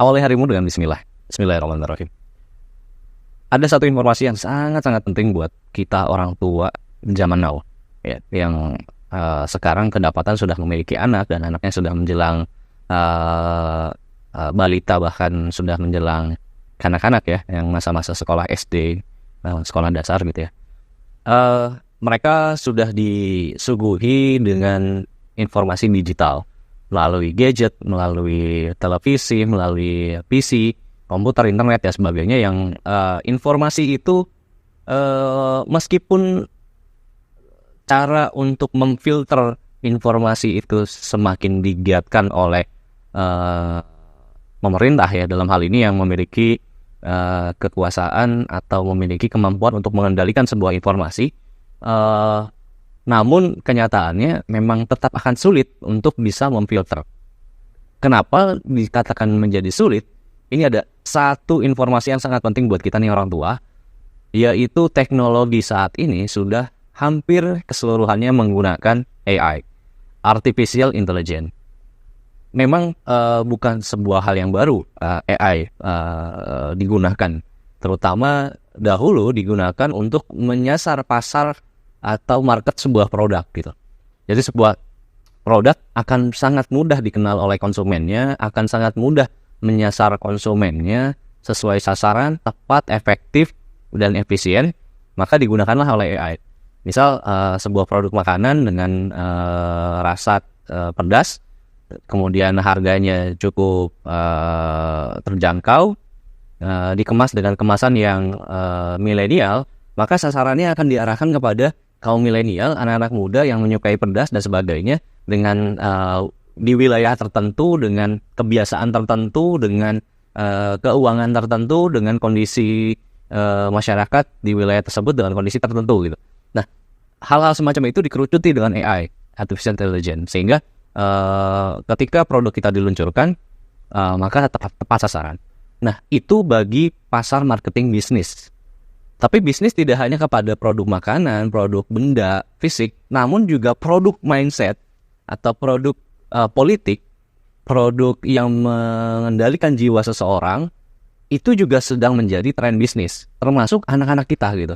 Awali harimu dengan bismillah. Bismillahirrahmanirrahim. Ada satu informasi yang sangat-sangat penting buat kita orang tua zaman now, ya, yang sekarang kedapatan sudah memiliki anak dan anaknya sudah menjelang balita, bahkan sudah menjelang kanak-kanak ya, yang masa-masa sekolah SD, sekolah dasar gitu ya. Mereka sudah disuguhi dengan informasi digital melalui gadget, melalui televisi, melalui PC, komputer, internet dan sebagainya, yang informasi itu meskipun cara untuk memfilter informasi itu semakin digiatkan oleh pemerintah ya, dalam hal ini yang memiliki kekuasaan atau memiliki kemampuan untuk mengendalikan sebuah informasi, namun kenyataannya memang tetap akan sulit untuk bisa memfilter. Kenapa dikatakan menjadi sulit? Ini ada satu informasi yang sangat penting buat kita nih orang tua, yaitu teknologi saat ini sudah hampir keseluruhannya menggunakan AI, Artificial Intelligence. Memang bukan sebuah hal yang baru AI digunakan, terutama dahulu digunakan untuk menyasar pasar atau market sebuah produk gitu. Jadi sebuah produk akan sangat mudah dikenal oleh konsumennya, akan sangat mudah menyasar konsumennya sesuai sasaran, tepat, efektif, dan efisien, maka digunakanlah oleh AI. Misal sebuah produk makanan dengan rasa pedas, kemudian harganya cukup terjangkau, dikemas dengan kemasan yang milenial, maka sasarannya akan diarahkan kepada kaum milenial, anak-anak muda yang menyukai pedas dan sebagainya, dengan di wilayah tertentu, dengan kebiasaan tertentu, dengan keuangan tertentu, dengan kondisi masyarakat di wilayah tersebut dengan kondisi tertentu gitu. Nah, hal-hal semacam itu dikerucuti dengan AI, Artificial Intelligence, sehingga ketika produk kita diluncurkan, maka tepat sasaran. Nah, itu bagi pasar marketing bisnis. Tapi bisnis tidak hanya kepada produk makanan, produk benda fisik, namun juga produk mindset atau produk politik, produk yang mengendalikan jiwa seseorang, itu juga sedang menjadi tren bisnis, termasuk anak-anak kita gitu.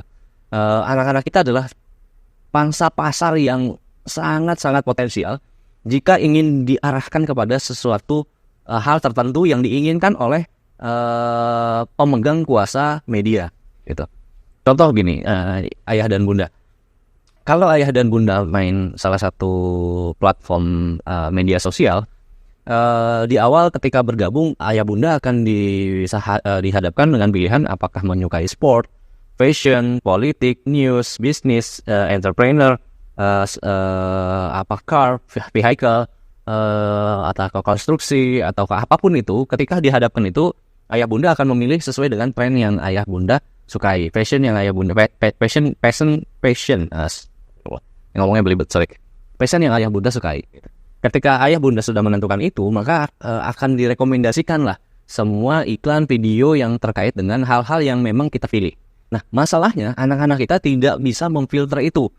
Anak-anak kita adalah pangsa pasar yang sangat-sangat potensial jika ingin diarahkan kepada sesuatu hal tertentu yang diinginkan oleh pemegang kuasa media gitu. Contoh gini, ayah dan bunda. Kalau ayah dan bunda main salah satu platform media sosial, di awal ketika bergabung, ayah bunda akan dihadapkan dengan pilihan apakah menyukai sport, fashion, politik, news, bisnis, entrepreneur, car, vehicle, atau konstruksi, atau apapun itu. Ketika dihadapkan itu, ayah bunda akan memilih sesuai dengan tren yang ayah bunda sukai, fashion yang ayah bunda ngomongnya belibet, sorry. Passion yang ayah bunda sukai. Ketika ayah bunda sudah menentukan itu, maka akan direkomendasikanlah semua iklan video yang terkait dengan hal-hal yang memang kita pilih. Nah, masalahnya anak-anak kita tidak bisa memfilter itu.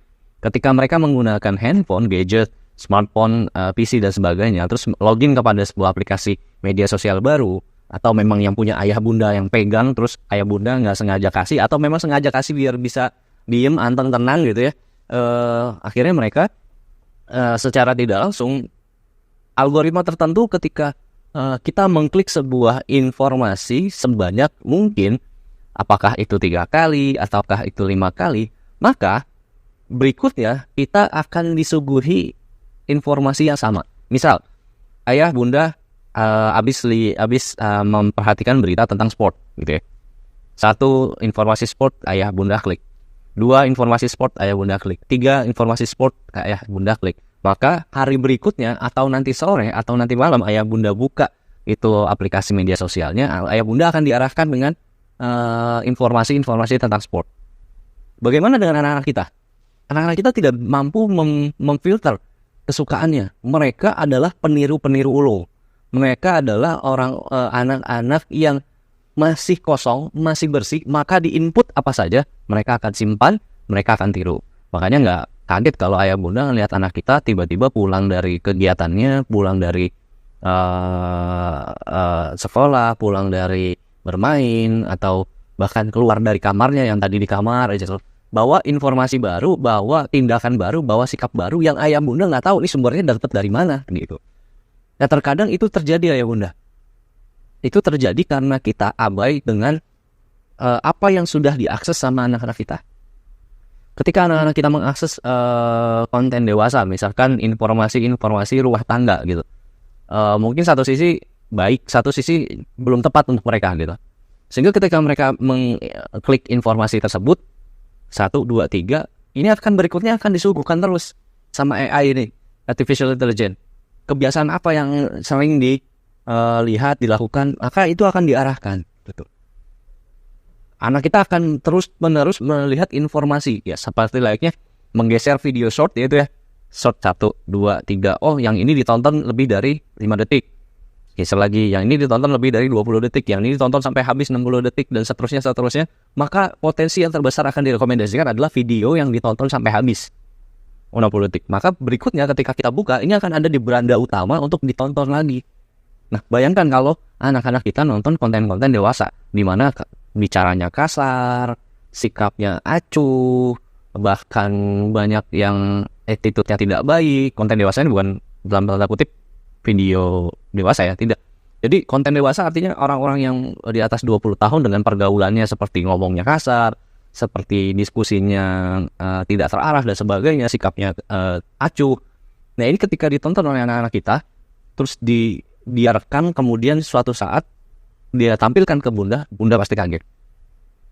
Ketika mereka menggunakan handphone, gadget, smartphone, PC dan sebagainya, terus login kepada sebuah aplikasi media sosial baru, atau memang yang punya ayah bunda yang pegang, terus ayah bunda nggak sengaja kasih, atau memang sengaja kasih biar bisa diem, anteng, tenang gitu ya. Akhirnya mereka secara tidak langsung, algoritma tertentu ketika kita mengklik sebuah informasi sebanyak mungkin, apakah itu 3 kali, ataukah itu 5 kali, maka berikutnya kita akan disuguhi informasi yang sama. Misal, ayah bunda habis memperhatikan berita tentang sport gitu ya. 1 informasi sport, ayah bunda klik. 2 informasi sport, ayah bunda klik. 3 informasi sport, ayah bunda klik. Maka hari berikutnya atau nanti sore atau nanti malam ayah bunda buka itu aplikasi media sosialnya, ayah bunda akan diarahkan dengan informasi-informasi tentang sport. Bagaimana dengan anak-anak kita? Anak-anak kita tidak mampu memfilter kesukaannya. Mereka adalah peniru-peniru ulo. Mereka adalah anak-anak yang masih kosong, masih bersih, maka di-input apa saja, mereka akan simpan, mereka akan tiru. Makanya nggak kaget kalau ayah bunda ngelihat anak kita tiba-tiba pulang dari kegiatannya, pulang dari sekolah, pulang dari bermain, atau bahkan keluar dari kamarnya yang tadi di kamar aja tuh, bawa informasi baru, bawa tindakan baru, bawa sikap baru yang ayah bunda nggak tahu nih sumbernya dapat dari mana gitu. Nah terkadang itu terjadi ayah bunda. Itu terjadi karena kita abai dengan apa yang sudah diakses sama anak-anak kita. Ketika anak-anak kita mengakses konten dewasa, misalkan informasi-informasi rumah tangga gitu, mungkin satu sisi baik, satu sisi belum tepat untuk mereka gitu. Sehingga ketika mereka mengklik informasi tersebut, 1, 2, 3, ini akan berikutnya akan disuguhkan terus sama AI ini, Artificial Intelligence. Kebiasaan apa yang sering dilihat, dilakukan, maka itu akan diarahkan. Betul. Anak kita akan terus-menerus melihat informasi, ya seperti layaknya menggeser video short, yaitu ya, short 1, 2, 3, oh yang ini ditonton lebih dari 5 detik. Geser lagi, yang ini ditonton lebih dari 20 detik, yang ini ditonton sampai habis 60 detik, dan seterusnya. Maka potensi yang terbesar akan direkomendasikan adalah video yang ditonton sampai habis 60 detik. Maka berikutnya ketika kita buka, ini akan ada di beranda utama untuk ditonton lagi. Nah, bayangkan kalau anak-anak kita nonton konten-konten dewasa, di mana bicaranya kasar, sikapnya acuh, bahkan banyak yang attitude-nya tidak baik. Konten dewasa ini bukan dalam tanda kutip video dewasa ya, tidak. Jadi konten dewasa artinya orang-orang yang di atas 20 tahun dengan pergaulannya seperti ngomongnya kasar, seperti diskusinya tidak terarah dan sebagainya, sikapnya acuh. Nah ini ketika ditonton oleh anak-anak kita, terus dia rekam, kemudian suatu saat dia tampilkan ke bunda pasti kaget.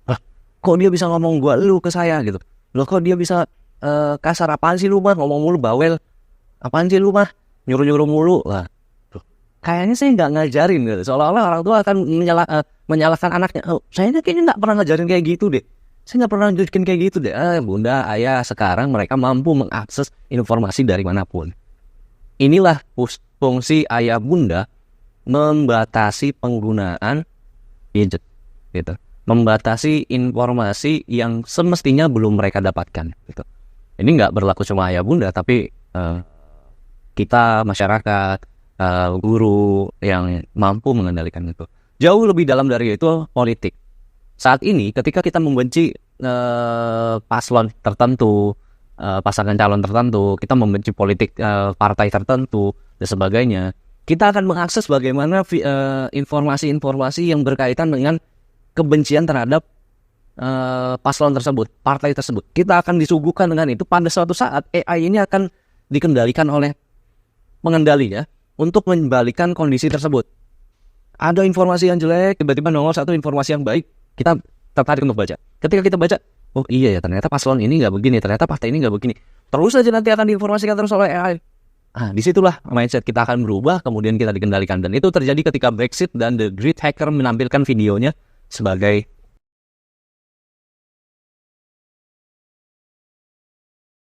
Lah, kok dia bisa ngomong lu ke saya gitu? Loh kok dia bisa kasar, apaan sih lu mah, ngomong mulu bawel, apaan sih lu mah, nyuruh-nyuruh mulu. Lah, kayaknya saya nggak ngajarin gitu. Seolah-olah orang tua akan menyalahkan anaknya. Oh, saya kayaknya nggak pernah ngajarin kayak gitu deh. Saya nggak pernah ngajarin kayak gitu deh. Bunda, ayah, sekarang mereka mampu mengakses informasi dari manapun. Inilah fungsi ayah bunda membatasi penggunaan gadget, gitu. Membatasi informasi yang semestinya belum mereka dapatkan, gitu. Ini nggak berlaku cuma ayah bunda, tapi kita, masyarakat, guru yang mampu mengendalikan itu. Jauh lebih dalam dari itu, politik. Saat ini ketika kita membenci paslon tertentu, pasangan calon tertentu, kita membenci politik partai tertentu dan sebagainya, kita akan mengakses bagaimana informasi-informasi yang berkaitan dengan kebencian terhadap paslon tersebut, partai tersebut. Kita akan disuguhkan dengan itu. Pada suatu saat AI ini akan dikendalikan oleh pengendalinya untuk membalikan kondisi tersebut. Ada informasi yang jelek, tiba-tiba nongol satu informasi yang baik, kita tertarik untuk baca. Ketika kita baca, oh iya ya, ternyata paslon ini nggak begini, ternyata partai ini nggak begini. Terus saja nanti akan diinformasikan terus oleh AI. Disitulah mindset kita akan berubah, kemudian kita dikendalikan. Dan itu terjadi ketika Brexit dan The Great Hacker menampilkan videonya sebagai